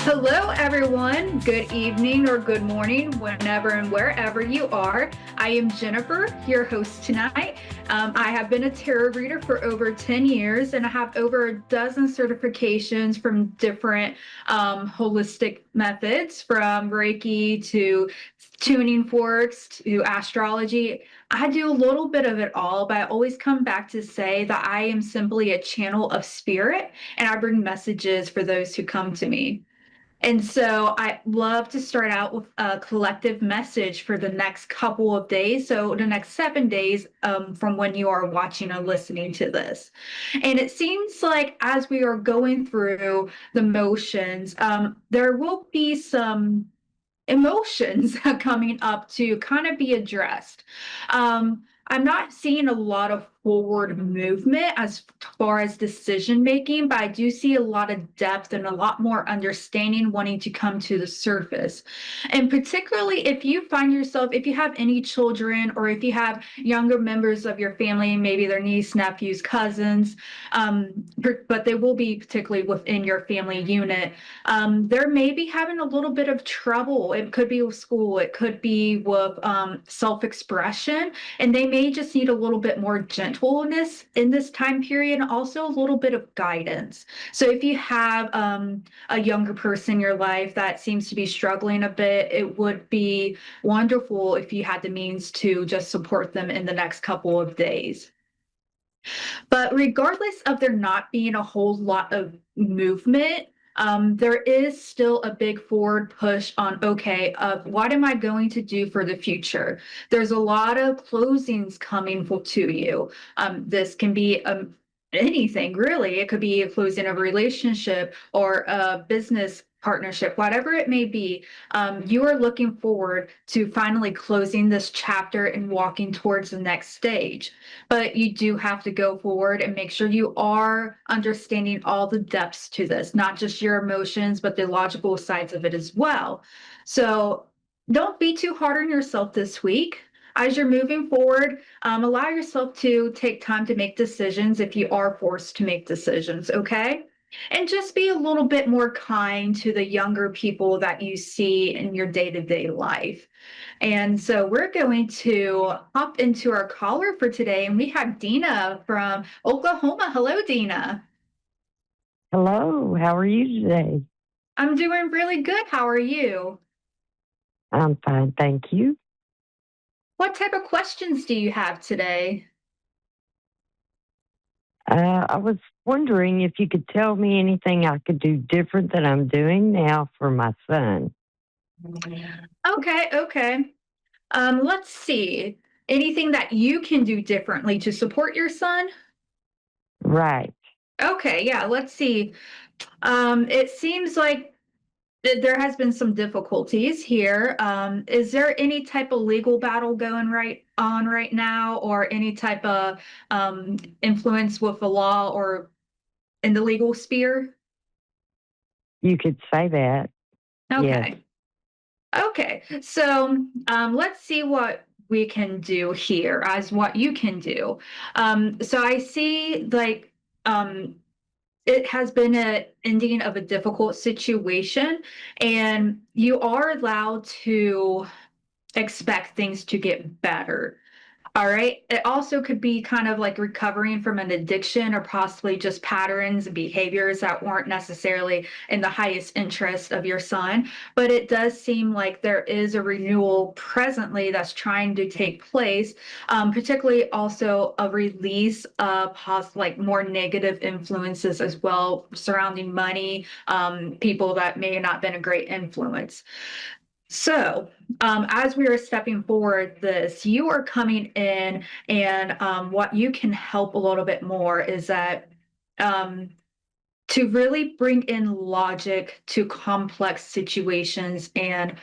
Hello, everyone. Good evening or good morning, whenever and wherever you are. I am Jennifer, your host tonight. I have been a tarot reader for over 10 years, and I have over a dozen certifications from different holistic methods, from Reiki to tuning forks to astrology. I do a little bit of it all, but I always come back to say that I am simply a channel of spirit, and I bring messages for those who come to me. And so I love to start out with a collective message for the next couple of days. So the next 7 days from when you are watching or listening to this. And it seems like as we are going through the motions, there will be some emotions coming up to kind of be addressed. I'm not seeing a lot of forward movement as far as decision making, but I do see a lot of depth and a lot more understanding wanting to come to the surface. And particularly if you find yourself, if you have any children or if you have younger members of your family, maybe their niece, nephews, cousins, but they will be particularly within your family unit, they're maybe having a little bit of trouble. It could be with school, it could be with self expression, and they may just need a little bit more gentleness in this time period, and also a little bit of guidance. So if you have a younger person in your life that seems to be struggling a bit, it would be wonderful if you had the means to just support them in the next couple of days. But regardless of there not being a whole lot of movement, there is still a big forward push on, okay, what am I going to do for the future? There's a lot of closings coming to you. This can be anything really. It could be a closing of a relationship or a business partnership, whatever it may be. You are looking forward to finally closing this chapter and walking towards the next stage. But you do have to go forward and make sure you are understanding all the depths to this, not just your emotions, but the logical sides of it as well. So don't be too hard on yourself this week. As you're moving forward, allow yourself to take time to make decisions if you are forced to make decisions, okay? And just be a little bit more kind to the younger people that you see in your day to day life. And so we're going to hop into our caller for today, and we have Dina from Oklahoma. Hello, Dina. Hello, how are you today? I'm doing really good. How are you? I'm fine, thank you. What type of questions do you have today? I was wondering if you could tell me anything I could do different than I'm doing now for my son. Okay, okay. Let's see. Anything that you can do differently to support your son? Right. Okay, yeah, let's see. It seems like there has been some difficulties here. Is there any type of legal battle going right now, or any type of influence with the law or in the legal sphere? You could say that. Yes. Okay. Okay. So let's see what we can do here as what you can do. So I see like it has been an ending of a difficult situation, and you are allowed to expect things to get better. All right. It also could be kind of like recovering from an addiction or possibly just patterns and behaviors that weren't necessarily in the highest interest of your son. But it does seem like there is a renewal presently that's trying to take place, particularly also a release of like more negative influences as well surrounding money, people that may not have been a great influence. So, as we are stepping forward, this you are coming in, and what you can help a little bit more is that um, to really bring in logic to complex situations and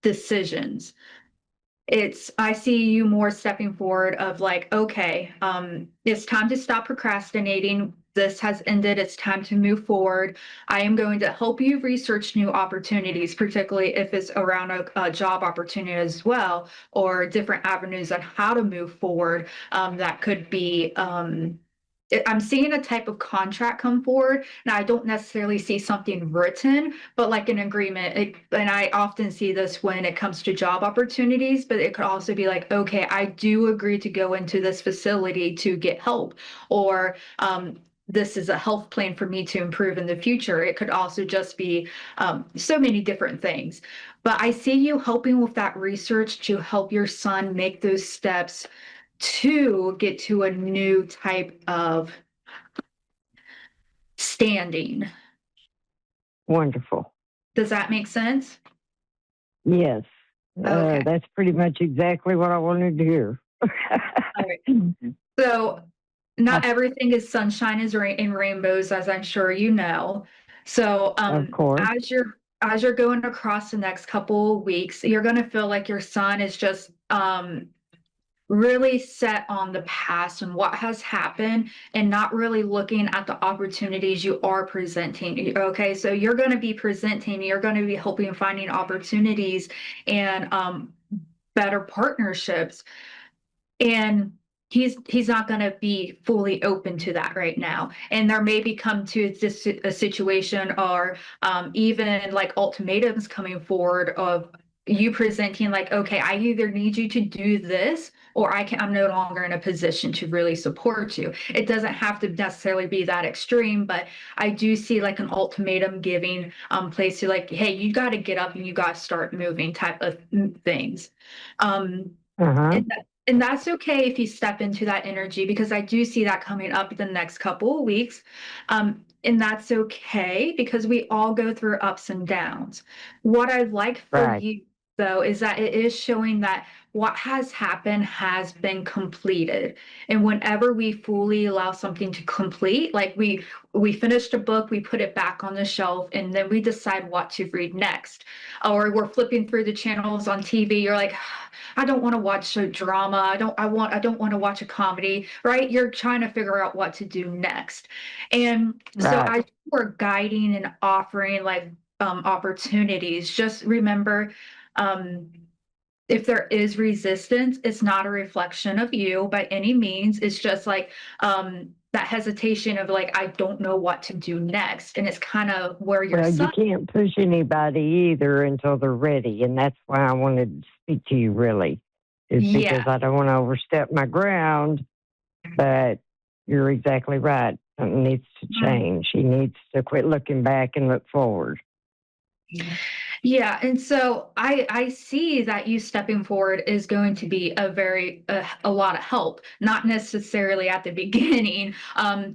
decisions. I see you more stepping forward of like, okay, it's time to stop procrastinating. This has ended. It's time to move forward. I am going to help you research new opportunities, particularly if it's around a job opportunity as well, or different avenues on how to move forward. That could be I'm seeing a type of contract come forward. Now, I don't necessarily see something written, but like an agreement. And I often see this when it comes to job opportunities, but it could also be like, okay, I do agree to go into this facility to get help, or this is a health plan for me to improve in the future. It could also just be so many different things. But I see you helping with that research to help your son make those steps to get to a new type of standing. Wonderful. Does that make sense? Yes. Okay. That's pretty much exactly what I wanted to hear. All right. So not everything is sunshine is in rainbows, as I'm sure you know. So Of course. as you're going across the next couple of weeks, you're going to feel like your son is just really set on the past and what has happened and not really looking at the opportunities you are presenting. Okay, so you're going to be presenting, you're going to be helping finding opportunities and better partnerships, and he's not going to be fully open to that right now, and there may become to this a situation or even like ultimatums coming forward of you presenting like, okay, I either need you to do this or I'm no longer in a position to really support you. It doesn't have to necessarily be that extreme, but I do see like an ultimatum giving place to like, hey, you got to get up and you got to start moving type of things. um Uh-huh. and that's okay if you step into that energy, because I do see that coming up the next couple of weeks. And that's okay because we all go through ups and downs. What I'd like for Right. you, though, is that it is showing that what has happened has been completed. And whenever we fully allow something to complete, like we finished a book, we put it back on the shelf, and then we decide what to read next. Or we're flipping through the channels on TV, you're like, I don't want to watch a drama. I don't want to watch a comedy, right? You're trying to figure out what to do next. And so Right. as we're guiding and offering like opportunities, just remember um if there is resistance, it's not a reflection of you by any means. It's just like that hesitation of like, I don't know what to do next. And it's kind of where your Well, you son. can't push anybody either until they're ready. And that's why I wanted to speak to you, really, is because Yeah. I don't want to overstep my ground. But you're exactly right. Something needs to change. He needs to quit looking back and look forward. Yeah, and so I see that you stepping forward is going to be a lot of help. Not necessarily at the beginning.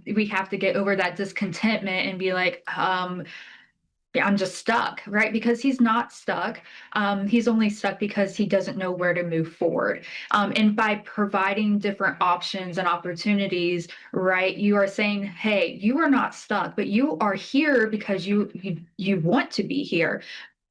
We have to get over that discontentment and be like, yeah, I'm just stuck, right? Because he's not stuck. He's only stuck because he doesn't know where to move forward. And by providing different options and opportunities, right, you are saying, hey, you are not stuck, but you are here because you want to be here.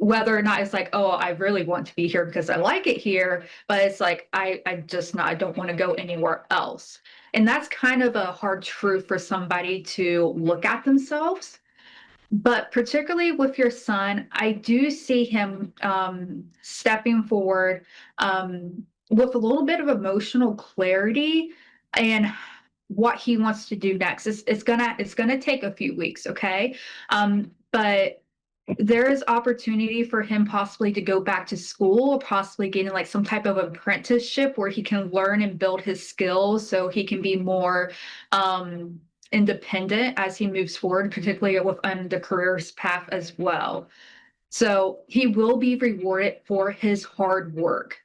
Whether or not it's like, oh, I really want to be here because I like it here, but it's like I just not I don't want to go anywhere else. And that's kind of a hard truth for somebody to look at themselves, but particularly with your son, I do see him stepping forward with a little bit of emotional clarity and what he wants to do next. It's gonna take a few weeks, okay? But there is opportunity for him possibly to go back to school or possibly getting like some type of apprenticeship where he can learn and build his skills so he can be more um, independent as he moves forward, particularly within the careers path as well. So he will be rewarded for his hard work.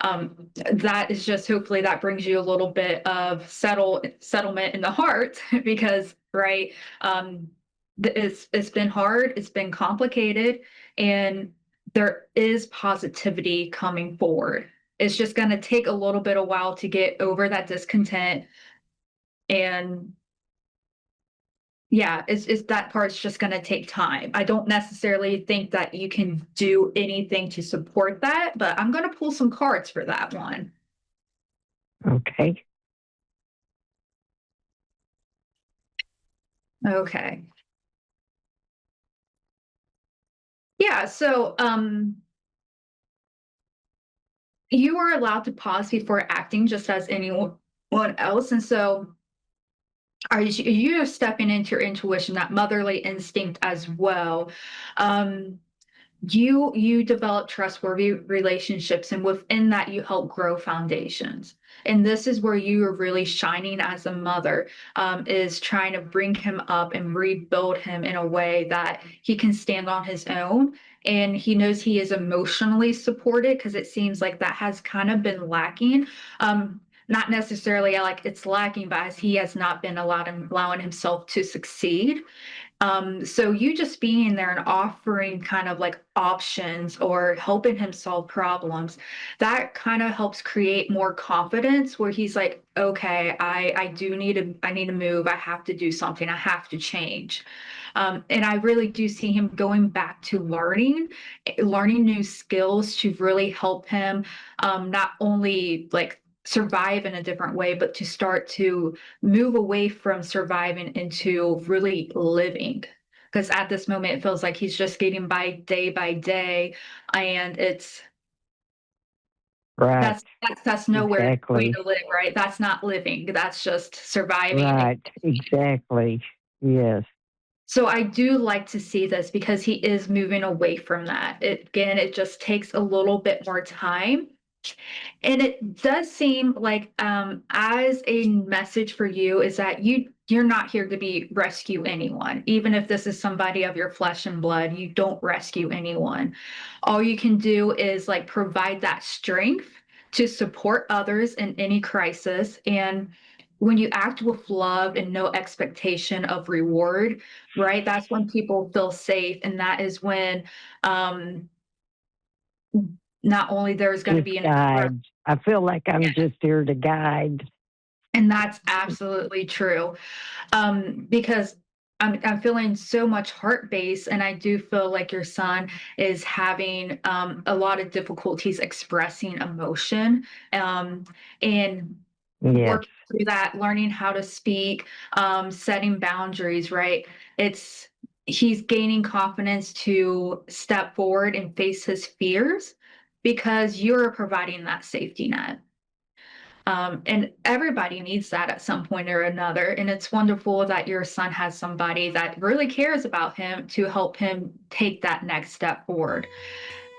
That is just hopefully that brings you a little bit of settlement in the heart because right, um, it's been hard, it's been complicated, and there is positivity coming forward. It's just going to take a little bit of while to get over that discontent, and yeah, it's that part's just going to take time. I don't necessarily think that you can do anything to support that, but I'm going to pull some cards for that one. Okay. Okay. Yeah, so you are allowed to pause before acting just as anyone else. And so Are you stepping into your intuition, that motherly instinct as well? Um, you develop trustworthy relationships, and within that you help grow foundations, and this is where you are really shining as a mother, is trying to bring him up and rebuild him in a way that he can stand on his own, and he knows he is emotionally supported, because it seems like that has kind of been lacking. Not necessarily like it's lacking, but as he has not been allowing himself to succeed. So you just being there and offering kind of like options or helping him solve problems, that kind of helps create more confidence, where he's like, okay, I need to move. I have to do something. I have to change. And I really do see him going back to learning new skills to really help him, not only like survive in a different way, but to start to move away from surviving into really living. Because at this moment, it feels like he's just getting by day, and Right. that's nowhere way Exactly. to live, right? That's not living. That's just surviving. Right. Exactly. Yes. So I do like to see this because he is moving away from that. It just takes a little bit more time. And it does seem like, as a message for you, is that you're not here to be rescue anyone. Even if this is somebody of your flesh and blood, you don't rescue anyone. All you can do is like provide that strength to support others in any crisis. And when you act with love and no expectation of reward, right? That's when people feel safe. And that is when, um, not only there's going to Just be an guide. I feel like I'm just here to guide. And that's absolutely true. Because I'm feeling so much heart base, and I do feel like your son is having, a lot of difficulties expressing emotion, and Yes. working through that, learning how to speak, setting boundaries, right? It's He's gaining confidence to step forward and face his fears because you're providing that safety net. And everybody needs that at some point or another. And it's wonderful that your son has somebody that really cares about him to help him take that next step forward.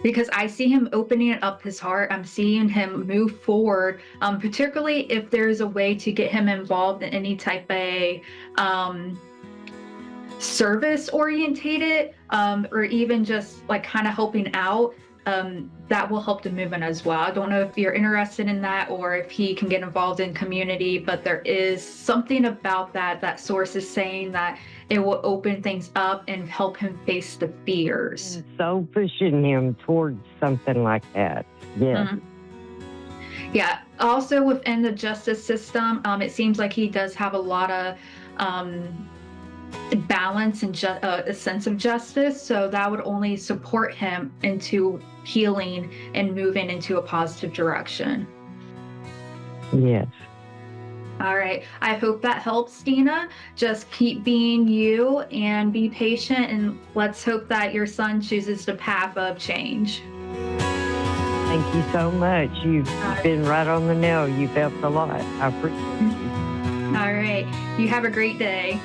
Because I see him opening up his heart. I'm seeing him move forward, particularly if there's a way to get him involved in any type of, um, service orientated, or even just like kind of helping out, that will help the movement as well. I don't know if you're interested in that or if he can get involved in community, but there is something about that source is saying that it will open things up and help him face the fears. So pushing him towards something like that. Yes. Mhm. Yeah. Also within the justice system, it seems like he does have a lot of, um, balance and a sense of justice. So that would only support him into healing and moving into a positive direction. Yes. All right. I hope that helps, Dina. Just keep being you and be patient. And let's hope that your son chooses the path of change. Thank you so much. You've been right on the nail. You've helped a lot. I appreciate you. All right. You have a great day.